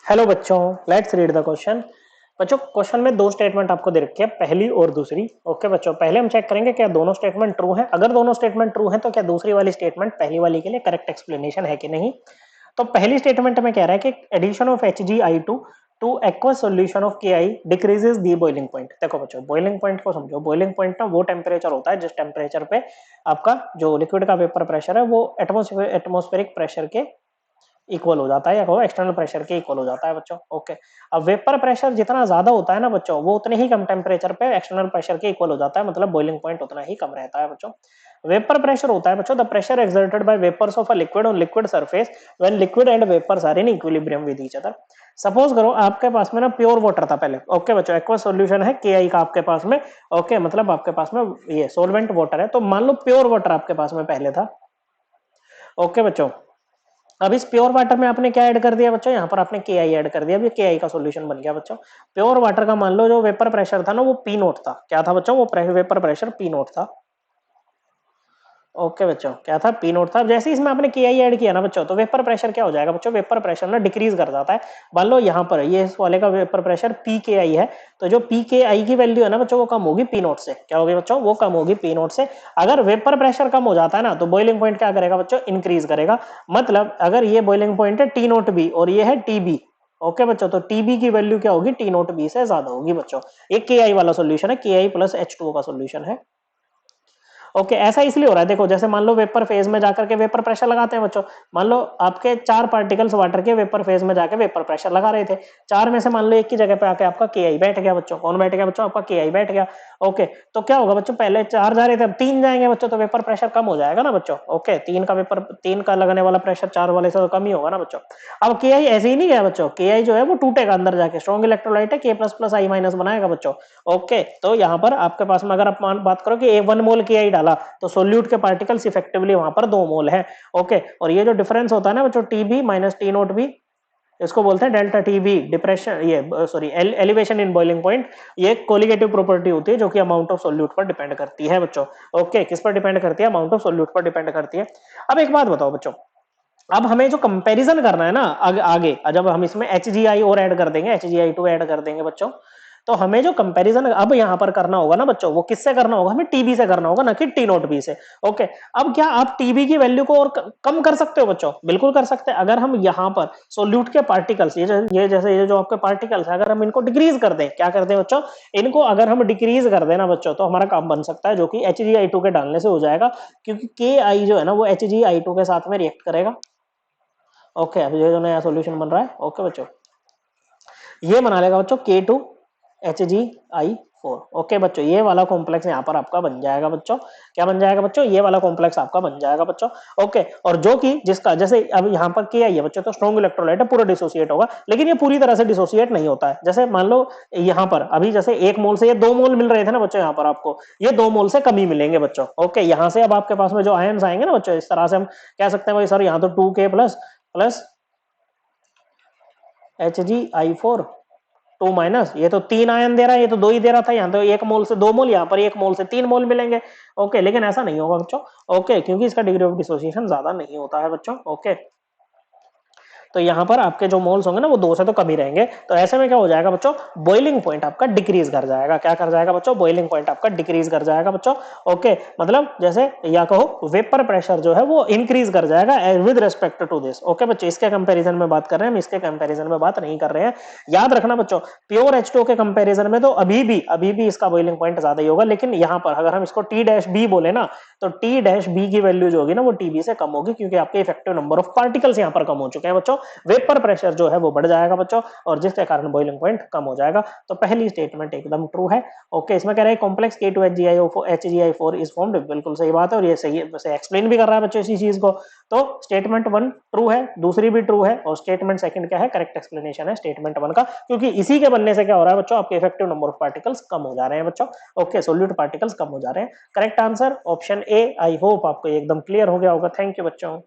Hello बच्चों, let's read the question. बच्चों question में दो स्टेटमेंट आपको दे रखी है, पहली और दूसरी। ओके बच्चों, पहले हम चेक करेंगे क्या दोनों स्टेटमेंट ट्रू हैं। अगर दोनों स्टेटमेंट ट्रू हैं तो क्या दूसरी वाली स्टेटमेंट पहली वाली के लिए करेक्ट एक्सप्लेनेशन है कि नहीं। तो पहली स्टेटमेंट में कह रहा है कि addition of HgI2 to aqueous solution of Ki decreases the boiling point. देखो बच्चों, बॉइलिंग पॉइंट को समझो। बॉइलिंग पॉइंट ना वो टेम्परेचर होता है जिस टेम्परेचर पे आपका जो लिक्विड का वेपर प्रेशर है वो एटमोस्फेरिक प्रेशर के इक्वल हो जाता है, या कहो एक्सटर्नल प्रेशर के इक्वल हो जाता है बच्चों। ओके, अब वेपर प्रेशर जितना ज्यादा होता है ना बच्चों, वो उतने ही कम टेम्परेचर पे एक्सटर्नल प्रेशर के इक्वल हो जाता है, मतलब बॉइलिंग पॉइंट उतना ही कम रहता है बच्चों। वेपर प्रेशर होता है बच्चों the pressure exerted by vapours of a liquid on liquid surface when liquid and vapours are in equilibrium with each other. Suppose करो आपके पास में ना प्योर वाटर था पहले। ओके बच्चों, एक्वा सॉल्यूशन है Ki का आपके पास में। ओके, मतलब आपके पास में ये सॉल्वेंट वाटर है, तो मान लो प्योर वाटर आपके पास में पहले था। ओके बच्चों, अब इस प्योर वाटर में आपने क्या ऐड कर दिया बच्चों, यहाँ पर आपने Ki ऐड कर दिया। अब ये Ki का सॉल्यूशन बन गया बच्चों। प्योर वाटर का मान लो जो वेपर प्रेशर था ना वो पी नोट था। क्या था बच्चों, वो वेपर प्रेशर पी नोट था। ओके बच्चों, क्या था, पी नोट था। जैसे इसमें आपने Ki ऐड किया ना बच्चों, तो वेपर प्रेशर क्या हो जाएगा बच्चों, वेपर प्रेशर ना डिक्रीज कर जाता है। मान लो यहाँ पर ये इस वाले का वेपर प्रेशर Pki है, तो जो Pki की वैल्यू है ना बच्चों, वो कम होगी पी नोट से। क्या होगी बच्चों, वो कम होगी पी नोट से। अगर वेपर प्रेशर कम हो जाता है ना, तो बॉइलिंग पॉइंट क्या करेगा बच्चों, इंक्रीज करेगा। मतलब अगर ये बॉइलिंग पॉइंट है टी नोट बी और ये है टीबी। ओके बच्चों, तो टीबी की वैल्यू क्या होगी, टी नोट बी से ज्यादा होगी बच्चों। ये Ki वाला सोल्यूशन है, Ki प्लस H2O का सोल्यूशन है। ओके, ऐसा इसलिए हो रहा है, देखो जैसे मान लो वेपर फेज में जाकर के वेपर प्रेशर लगाते हैं बच्चों। मान लो आपके 4 पार्टिकल्स वाटर के वेपर फेज में जाके वेपर प्रेशर लगा रहे थे। 4 में से मान लो एक की जगह पे आके आपका Ki बैठ गया बच्चों। कौन बैठ गया बच्चों, आपका Ki बैठ गया। ओके, तो क्या होगा बच्चों, पहले 4 जा रहे थे, अब 3 जाएंगे बच्चों, तो वेपर प्रेशर कम हो जाएगा ना बच्चों। ओके, 3 का लगने वाला प्रेशर 4 वाले से तो कम ही होगा ना बच्चों। अब Ki ऐसे ही नहीं गया बच्चों, Ki जो है वो टूटेगा अंदर जाके, स्ट्रॉन्ग इलेक्ट्रोलाइट है, K plus plus I minus बनाएगा बच्चों। ओके, तो यहाँ पर आपके पास में अगर आप बात करो कि 1 मोल Ki डाला, तो सोल्यूट के पार्टिकल्स इफेक्टिवली वहां पर 2 मोल है। ओके, और ये जो डिफरेंस होता है ना बच्चों, TB minus T nought B, इसको बोलते हैं डेल्टा टीबी डिप्रेशन, ये sorry elevation in boiling point. ये कोलिगेटिव प्रॉपर्टी होती है जो कि अमाउंट ऑफ सोल्यूट पर डिपेंड करती है बच्चों। ओके, किस पर डिपेंड करती है, अमाउंट ऑफ सोल्यूट पर डिपेंड करती है। अब एक बात बताओ बच्चों, अब हमें जो कंपैरिजन करना है ना आगे जब हम इसमें HgI और ऐड कर देंगे, HgI2 ऐड कर देंगे बच्चों, तो हमें जो कंपैरिजन अब यहां पर करना होगा ना बच्चों, वो किससे करना होगा, हमें टीबी से करना होगा, ना कि टी नोट बी से। ओके, अब क्या आप टीबी की वैल्यू को और कम कर सकते हो बच्चों, बिल्कुल कर सकते हैं। अगर हम यहाँ पर सोल्यूट के पार्टिकल्स, ये जैसे ये जो आपके पार्टिकल्स है, अगर हम इनको डिक्रीज कर दें, क्या कर दें बच्चों, इनको अगर हम डिक्रीज कर देना बच्चों, तो हमारा काम बन सकता है, जो कि HgI2 के डालने से हो जाएगा, क्योंकि Ki जो है ना वो HgI2 के साथ में रिएक्ट करेगा। ओके, अब ये जो नया सॉल्यूशन बन रहा है, ओके बच्चों, ये बना लेगा बच्चों K2HgI4। ओके बच्चों, ये वाला कॉम्प्लेक्स यहाँ पर आपका बन जाएगा बच्चों। क्या बन जाएगा बच्चों, ये वाला कॉम्प्लेक्स आपका बन जाएगा बच्चों। ओके, और जो कि जिसका जैसे अब यहाँ पर Ki है बच्चों, तो स्ट्रॉन्ग इलेक्ट्रोलाइट है, पूरा डिसोसिएट होगा, लेकिन ये पूरी तरह से डिसोसिएट नहीं होता है। जैसे मान लो यहाँ पर अभी जैसे 1 मोल से ये 2 मोल मिल रहे थे ना बच्चों, यहाँ पर आपको ये 2 मोल से कम ही मिलेंगे बच्चों। ओके, यहाँ से अब आपके पास में जो आयन्स आएंगे ना बच्चों, इस तरह से हम कह सकते हैं भाई सर यहाँ तो 2K plus plus HgI4 2 minus, ये तो 3 आयन दे रहा है, ये तो 2 ही दे रहा था, यहाँ तो 1 मोल से 2 मोल, यहाँ पर 1 मोल से 3 मोल मिलेंगे। ओके, लेकिन ऐसा नहीं होगा बच्चों। ओके, क्योंकि इसका डिग्री ऑफ डिसोसिएशन ज्यादा नहीं होता है बच्चों। ओके, तो यहाँ पर आपके जो मोल्स होंगे ना वो 2 से तो कम ही रहेंगे। तो ऐसे में क्या हो जाएगा बच्चों, बॉइलिंग पॉइंट आपका डिक्रीज कर जाएगा। क्या कर जाएगा बच्चों, बॉइलिंग पॉइंट आपका डिक्रीज कर जाएगा बच्चों। ओके, मतलब जैसे या कहो वेपर प्रेशर जो है वो इंक्रीज कर जाएगा with respect to this. Okay बच्चों, इसके कंपैरिजन में बात कर रहे हैं हम, इसके कंपैरिजन में बात नहीं कर रहे हैं। याद रखना बच्चों, प्योर H2O के कंपैरिजन में तो अभी भी इसका बॉइलिंग पॉइंट ज्यादा ही होगा, लेकिन यहाँ पर अगर हम इसको T-B बोले ना, तो T-B की वैल्यू जो होगी ना वो TB से कम होगी, क्योंकि आपके इफेक्टिव नंबर ऑफ पार्टिकल्स यहाँ पर कम हो चुके हैं बच्चों। वेपर प्रेशर जो है वो बढ़ जाएगा बच्चों, और जिसके कारण बॉइलिंग पॉइंट कम हो जाएगा। तो पहली स्टेटमेंट एकदम ट्रू है। ओके, इसमें कह रहे हैं कॉम्प्लेक्स K2HgI4 इज फॉर्म्ड, बिल्कुल सही बात है, और ये सही वैसे एक्सप्लेन भी कर रहा है बच्चों इसी चीज को। तो स्टेटमेंट 1 ट्रू है, दूसरी भी ट्रू है, और स्टेटमेंट सेकंड क्या है, करेक्ट एक्सप्लेनेशन है स्टेटमेंट 1 का, क्योंकि इसी के बनने से क्या हो रहा है बच्चों, आपके इफेक्टिव नंबर ऑफ पार्टिकल्स कम हो जा रहे हैं बच्चों। ओके, सोल्यूट पार्टिकल्स कम हो जा रहे हैं। Correct answer option A. I hope आपको एकदम क्लियर हो गया होगा। थैंक यू बच्चों।